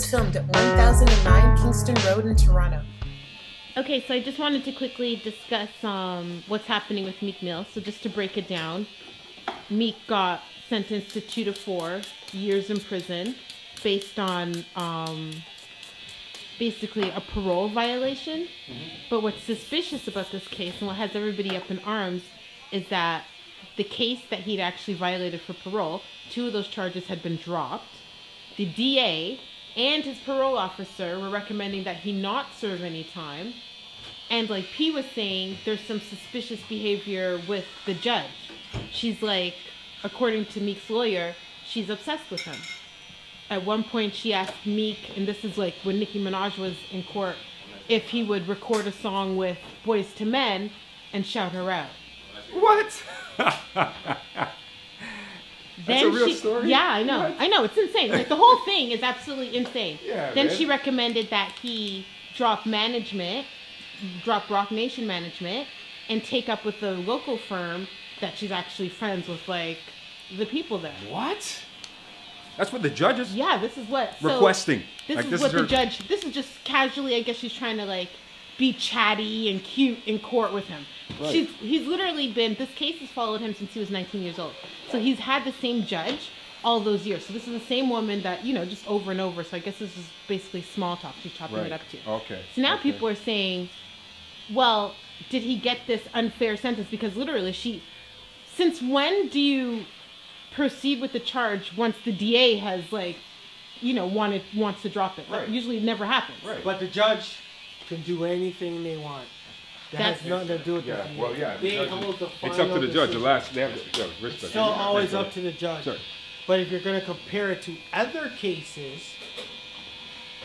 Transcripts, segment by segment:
filmed at 1009 Kingston Road in Toronto. Okay, so I just wanted to quickly discuss what's happening with Meek Mill. So just to break it down, Meek got sentenced to 2 to 4 years in prison based on basically a parole violation. But what's suspicious about this case and what has everybody up in arms is that the case that he'd actually violated for parole, 2 of those charges had been dropped. The DA and his parole officer were recommending that he not serve any time. And like P was saying, there's some suspicious behavior with the judge. She's like, according to Meek's lawyer, she's obsessed with him. At one point she asked Meek, and this is like when Nicki Minaj was in court, if he would record a song with Boys to Men and shout her out. What? That's a real story? Yeah, I know. What? I know, it's insane. Like the whole thing is absolutely insane. Yeah, then man. she recommended that he drop Rock Nation management and take up with the local firm that she's actually friends with, like, the people there. What? That's what the judge is? Yeah, this is what... requesting. This is what the judge... This is just casually, I guess she's trying to, like, be chatty and cute in court with him. Right. He's literally been... This case has followed him since he was 19 years old. So he's had the same judge all those years. So this is the same woman that, you know, just over and over. So I guess this is basically small talk she's chopping it up to. Okay. So now people are saying, well, did he get this unfair sentence? Because literally since when do you proceed with the charge once the DA has, like, you know, wants to drop it? Right. That usually never happens. Right. But the judge can do anything they want. That has nothing to do with the DA. Well, yeah. It's up to the judge. They have respect. It's still always up to the judge. Sure. But if you're going to compare it to other cases,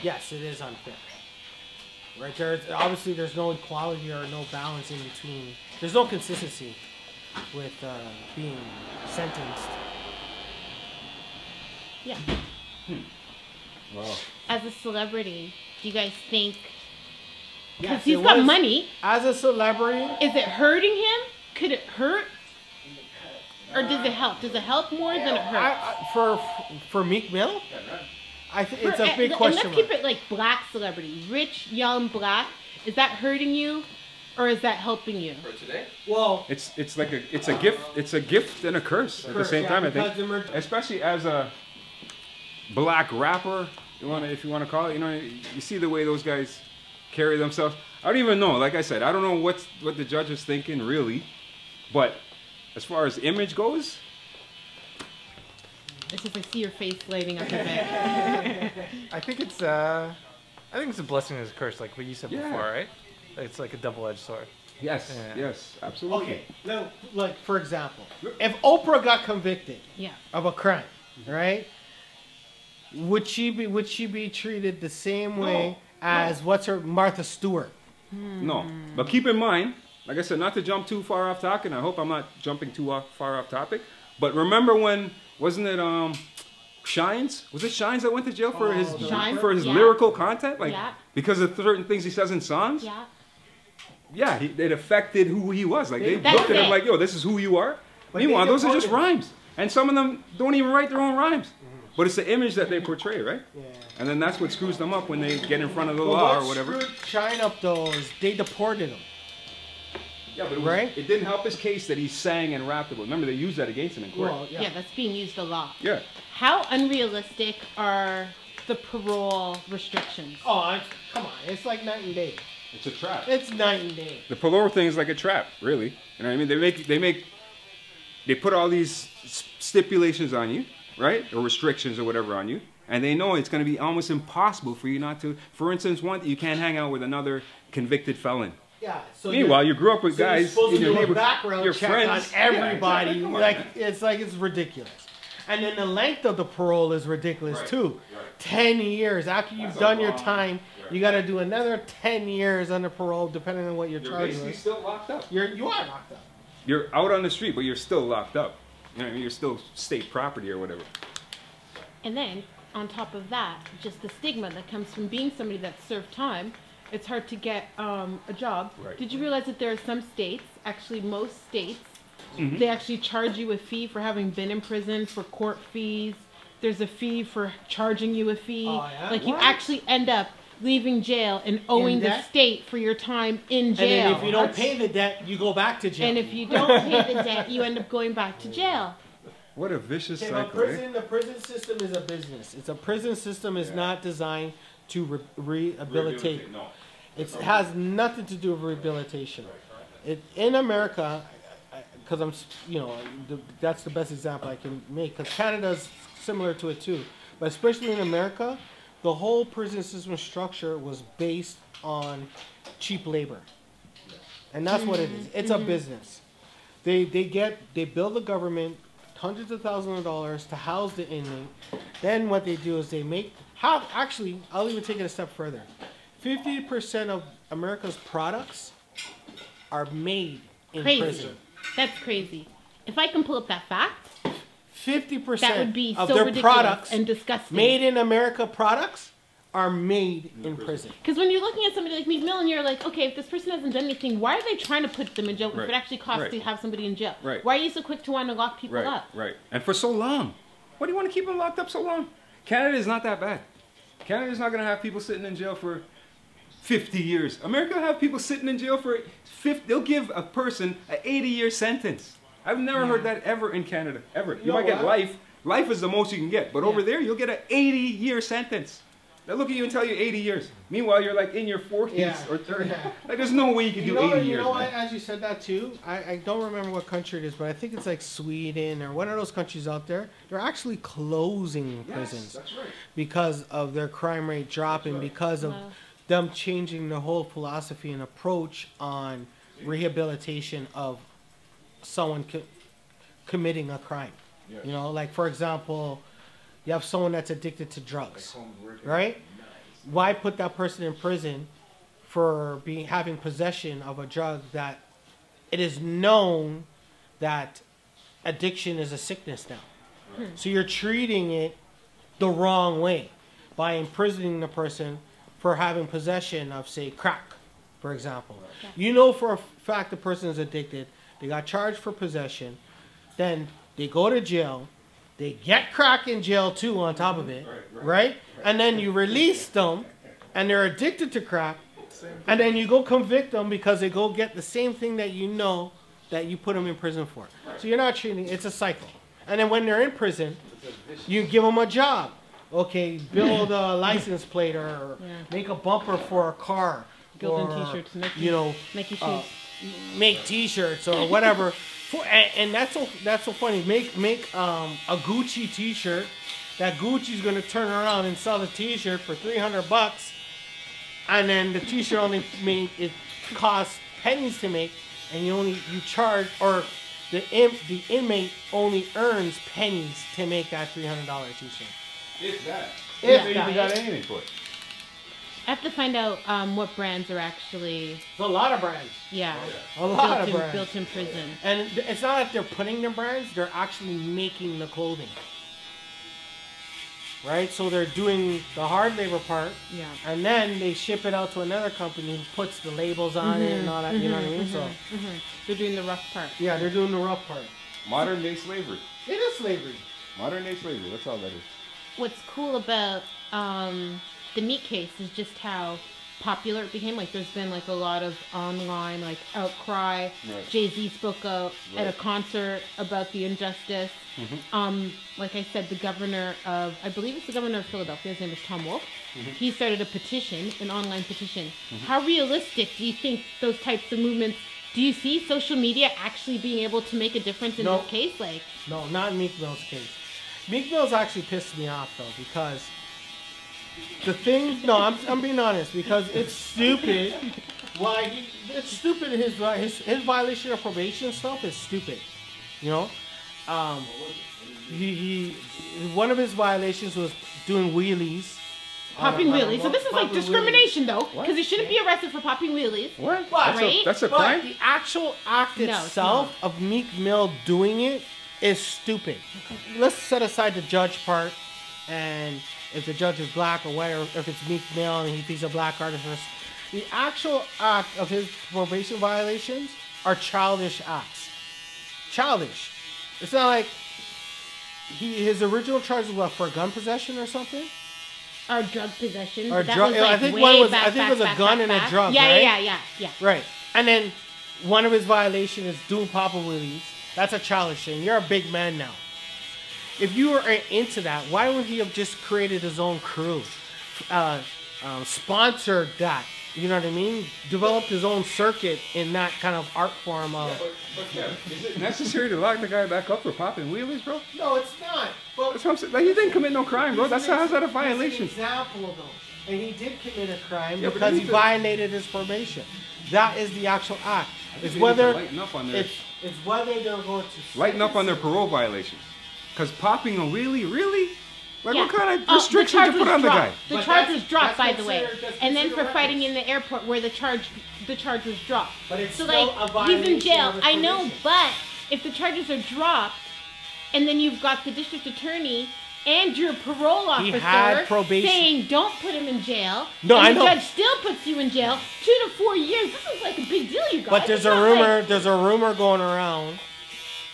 yes, it is unfair. Right? Obviously, there's no equality or no balance in between. There's no consistency with being sentenced. Yeah. Wow. As a celebrity, do you guys think... Because Yes, he's got money. As a celebrity... Is it hurting him? Could it hurt? Or does it help? Does it help more than it hurts? For Meek Mill? I think it's a big question. And let's keep it like black celebrity. Rich, young, black. Is that hurting you? Or is that helping you? For today? Well, it's a gift. It's a gift and a curse at the same time. I think, especially as a black rapper, if you want to call it. You know, you see the way those guys carry themselves. I don't even know. Like I said, I don't know what the judge is thinking really, but as far as image goes, it's just I see your face lighting up a bit. I think it's a blessing and a curse, like what you said before, right? It's like a double-edged sword. Yes, yes, absolutely. Okay, now, like for example, if Oprah got convicted of a crime, right? Would she be treated the same way as Martha Stewart? No, but keep in mind, like I said, not to jump too far off topic, and I hope I'm not jumping too far off topic. But remember when wasn't it Shines? Was it Shines that went to jail for his lyrical content, like because of certain things he says in songs? Yeah. Yeah, it affected who he was. Like they looked at him like, "Yo, this is who you are." But meanwhile, those are just rhymes, and some of them don't even write their own rhymes. But it's the image that they portray, right? Yeah. And then that's what screws them up when they get in front of the law or whatever. What screwed Shine up though is they deported him. Yeah, but it didn't help his case that he sang and rapped about. Remember, they used that against him in court. Well, yeah, that's being used a lot. Yeah. How unrealistic are the parole restrictions? Oh, come on. It's like night and day. It's a trap. It's night and day. The parole thing is like a trap, really. You know what I mean? They put all these stipulations on you, right? Or restrictions or whatever on you. And they know it's going to be almost impossible for you not to. For instance, you can't hang out with another convicted felon. Yeah. So meanwhile, you grew up with guys in your neighborhood, background check friends, on everybody. Yeah, exactly. It's ridiculous. And then the length of the parole is ridiculous too. 10 years after you've done your time, you got to do another 10 years under parole, depending on what you're charged with. You're basically still locked up. You are locked up. You're out on the street, but you're still locked up. You know what I mean? You're still state property or whatever. And then on top of that, just the stigma that comes from being somebody that served time. It's hard to get a job. Right. Did you realize that there are some states, actually most states, they actually charge you a fee for having been in prison, for court fees, there's a fee for charging you a fee. Oh, yeah? Like you What? actually end up leaving jail and owing the debt? state for your time in jail. And then if you don't pay the debt, you go back to jail. And if you don't pay the debt, you end up going back to jail. What a vicious Okay, cycle, but the prison system is a business. It's a prison system is not designed to rehabilitate. No. It has nothing to do with rehabilitation. In America, because that's the best example I can make. Because Canada's similar to it too, but especially in America, the whole prison system structure was based on cheap labor, and that's what it is. It's a business. They build the government hundreds of thousands of dollars to house the inmate. Then what they do is they make actually I'll even take it a step further. 50% of America's products are made in prison. That's crazy. If I can pull up that fact, 50% that would be of so their ridiculous products and disgusting. made in America products are made in prison. Because when you're looking at somebody like Meek Mill and you're like, okay, if this person hasn't done anything, why are they trying to put them in jail if Right. it actually costs Right. to have somebody in jail? Right. Why are you so quick to want to lock people Right, up? right. And for so long. Why do you want to keep them locked up so long? Canada is not that bad. Canada's not going to have people sitting in jail for 50 years. America will have people sitting in jail for 50. They'll give a person an 80-year sentence. I've never heard that ever in Canada, ever. You might get life. Life is the most you can get. But over there, you'll get an 80-year sentence. They'll look at you and tell you 80 years. Meanwhile, you're like in your 40s or 30s. Like, there's no way you can do 80 years. You know what? Man. As you said that too, I don't remember what country it is, but I think it's like Sweden or one of those countries out there. They're actually closing prisons That's right. because of their crime rate dropping, because of them changing the whole philosophy and approach on rehabilitation of someone committing a crime. Yes. You know, like for example, you have someone that's addicted to drugs, right? Why put that person in prison for having possession of a drug that it is known that addiction is a sickness now? So you're treating it the wrong way by imprisoning the person for having possession of, say, crack, for example. You know for a fact the person is addicted. They got charged for possession. Then they go to jail. They get crack in jail too on top of it, right? And then you release them and they're addicted to crack. And then you go convict them because they go get the same thing that you know that you put them in prison for. So you're not treating, it's a cycle. And then when they're in prison, you give them a job. Okay, build a license plate or make a bumper for a car. Building or, t-shirts, Nike shoes. Make t-shirts or whatever. And that's so funny. Make a Gucci t-shirt. That Gucci's gonna turn around and sell the t-shirt for $300, and then the t-shirt only costs pennies to make, and you charge, or the inmate only earns pennies to make that $300 t-shirt. If that. If they that. even got anything for it. I have to find out what brands are actually, It's a lot of brands. A lot of brands. built in prison. And it's not that they're putting their brands; they're actually making the clothing. Right, so they're doing the hard labor part, and then they ship it out to another company who puts the labels on it and all that. You know what I mean? So They're doing the rough part. yeah, they're doing the rough part. Modern day slavery. It is slavery. Modern day slavery. That's all that is. What's cool about the Meek case is just how popular it became. Like, there's been like a lot of online like outcry. Right. Jay-Z spoke out at a concert about the injustice. Like I said, the governor of, I believe it's the governor of Philadelphia, his name is Tom Wolf. He started a petition, an online petition. How realistic do you think those types of movements, do you see social media actually being able to make a difference in this case? Like, No, not in Meek Mill's case. Meek Mill's actually pissed me off though, because the thing, I'm being honest, because it's stupid. Why? It's stupid. His violation of probation stuff is stupid. You know, one of his violations was doing wheelies. popping wheelies. So this is like Popping discrimination though, because he shouldn't be arrested for popping wheelies. What? Right? That's a But crime? the actual act No, it's itself of Meek Mill doing it is stupid. Let's set aside the judge part, and if the judge is black or white, or if it's Meek Mill and he thinks a black artist. The actual act of his probation violations are childish acts. Childish. It's not like his original charge was what, for gun possession or something? Or drug possession. Or That drug. was, like, I think way one was. back, I think it was a back, gun back, and back. a drug. Yeah, right? yeah. Right. And then one of his violations is doing Papa Willies. That's a childish thing. You're a big man now. If you were into that, why wouldn't he have just created his own crew? Sponsored that. You know what I mean? Developed his own circuit in that kind of art form of. But is it necessary to lock the guy back up for popping wheelies, bro? No, it's not. But That's what I'm saying. Like, he didn't commit no crime, bro. How's that a violation? That's an example, though. And he did commit a crime Yeah, but because he he did- violated his probation. That is the actual act. It's They need whether to lighten up on their it's whether they're going to lighten up on their sentence him. parole violations. Because popping a wheelie, really? Like, Yeah. what kind of Oh, restrictions the you charge put was on the guy? dropped. The But charge that's- was dropped, by that's the way. considered And then for arrest. fighting in the airport where the charge was dropped. But it's So still like a he's violation in jail. of his I know, probation. but if the charges are dropped, and then you've got the district attorney and your parole officer had probation. saying don't put him in jail. No, and I the know. judge still puts you in jail 2 to 4 years. This is like a big deal, you guys. But there's It's a not rumor. like- There's a rumor going around.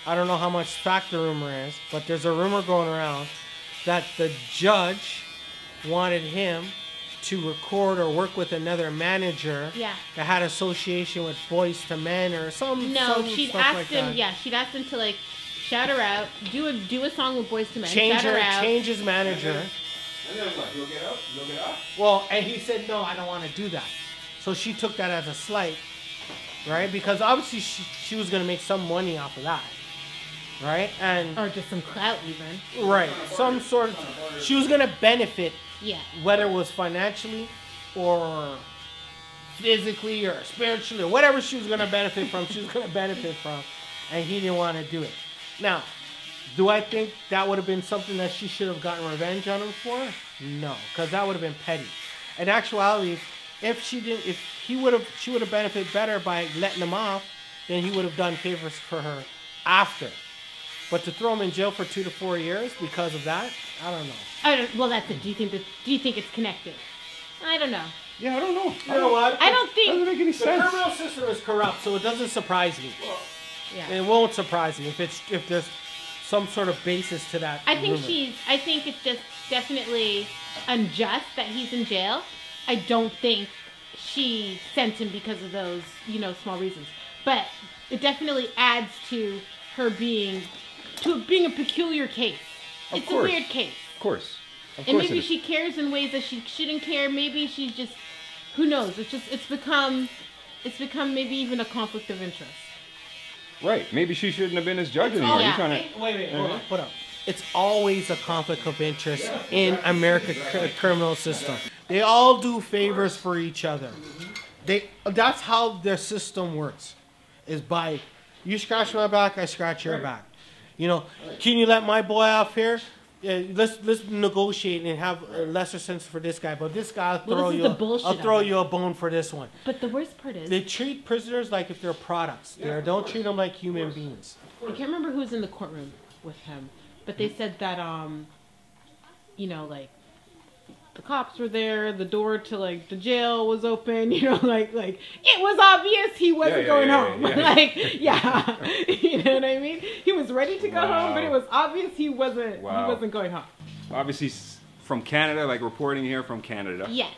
I don't know how much fact the rumor is, but there's a rumor going around that the judge wanted him to record or work with another manager Yeah. that had association with Boys to Men or some. No, some she'd stuff asked like him. that. Yeah, she'd asked him to like shout her out, do a song with Boys to Men, Change shout her out. change his manager. And then what? You'll get out? You'll get out? Well, and he said no, I don't want to do that. So she took that as a slight, right? Because obviously she was gonna make some money off of that, right? And Or just some clout, even. right, some sort of. She was gonna benefit, Yeah. whether it was financially or physically or spiritually or whatever she was gonna benefit from. She was gonna benefit from, and he didn't want to do it. Now, do I think that would have been something that she should have gotten revenge on him for? No, because that would have been petty. In actuality, if she would have benefited better by letting him off, then he would have done favors for her after. But to throw him in jail for 2 to 4 years because of that, I don't know. Well, that's it. Do you think it's connected? I don't know. Yeah, I don't know. You know what? I don't think. Doesn't make any The sense. criminal system is corrupt, so it doesn't surprise me. Yeah. It won't surprise me if there's some sort of basis to that. I think rumor. I think it's just definitely unjust that he's in jail. I don't think she sent him because of those, small reasons. But it definitely adds to her being a peculiar case. Of It's course. a weird case. Of course. Of And course maybe it is. she cares in ways that she shouldn't care. Maybe she's just, who knows? It's become maybe even a conflict of interest. Right. Maybe she shouldn't have been his judge anymore. yeah. You're trying to... Wait, hold up. It's always a conflict of interest in American criminal system. They all do favors for each other. That's how their system works. Is by you scratch my back, I scratch your back. Can you let my boy off here? Yeah, let's negotiate and have a lesser sense for this guy, but this guy Well, this is the bullshit I'll throw of it. you a bone for this one. But the worst part is, They treat prisoners like if they're products. They don't treat them like human beings. I can't remember who was in the courtroom with him, but they said that, like, the cops were there, the door to, like, the jail was open, it was obvious he wasn't going home. yeah. You know what I mean? He was ready to go home, but it was obvious he wasn't going home. Obviously, from Canada, like reporting here from Canada. Yes.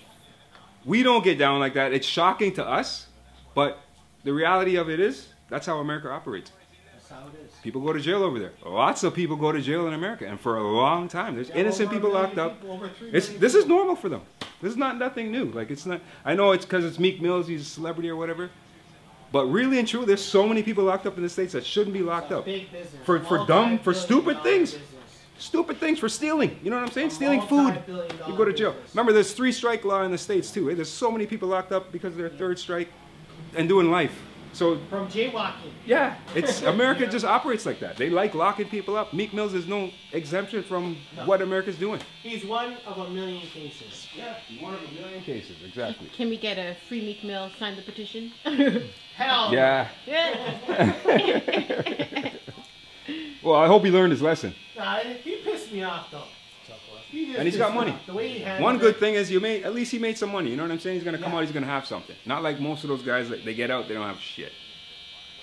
We don't get down like that. It's shocking to us, but the reality of it is, that's how America operates. That's how it is. People go to jail over there. Lots of people go to jail in America, and for a long time, there's innocent people locked up. This is normal for them. This is nothing new. Like, it's not. I know it's because it's Meek Mill, he's a celebrity or whatever, but really and true, there's so many people locked up in the States that shouldn't be locked up Big business. for stupid things. Stupid things, for stealing. You know what I'm saying? Stealing food. You go to jail. Remember, there's 3-strike law in the States too. Eh? There's so many people locked up because of their 3rd strike and doing life. So From jaywalking. yeah, it's America just operates like that. They like locking people up. Meek Mills is no exemption from what America's doing. He's one of a million cases. Yeah, one of a million cases, exactly. Can we get a free Meek Mill sign the petition? Hell. Yeah. Yeah. Well, I hope he learned his lesson. Nah, he pissed me off though. And he's got money. The way he handled One it. good thing is at least he made some money. You know what I'm saying? He's gonna come out. He's gonna have something. Not like most of those guys. They get out. They don't have shit.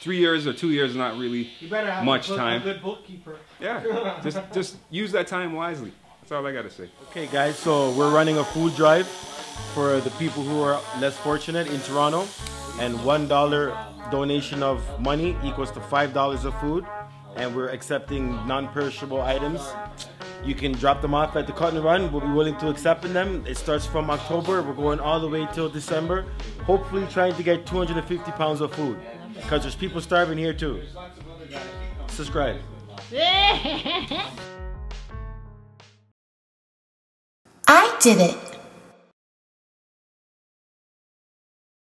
3 years or 2 years is not really You better have much a time. good bookkeeper. Yeah, just use that time wisely. That's all I gotta say. Okay, guys, so we're running a food drive for the people who are less fortunate in Toronto, and $1 donation of money equals to $5 of food, and we're accepting non-perishable items. You can drop them off at the Cut and Run. We'll be willing to accept them. It starts from October. We're going all the way till December. Hopefully trying to get 250 pounds of food, because there's people starving here too. Subscribe. I did it.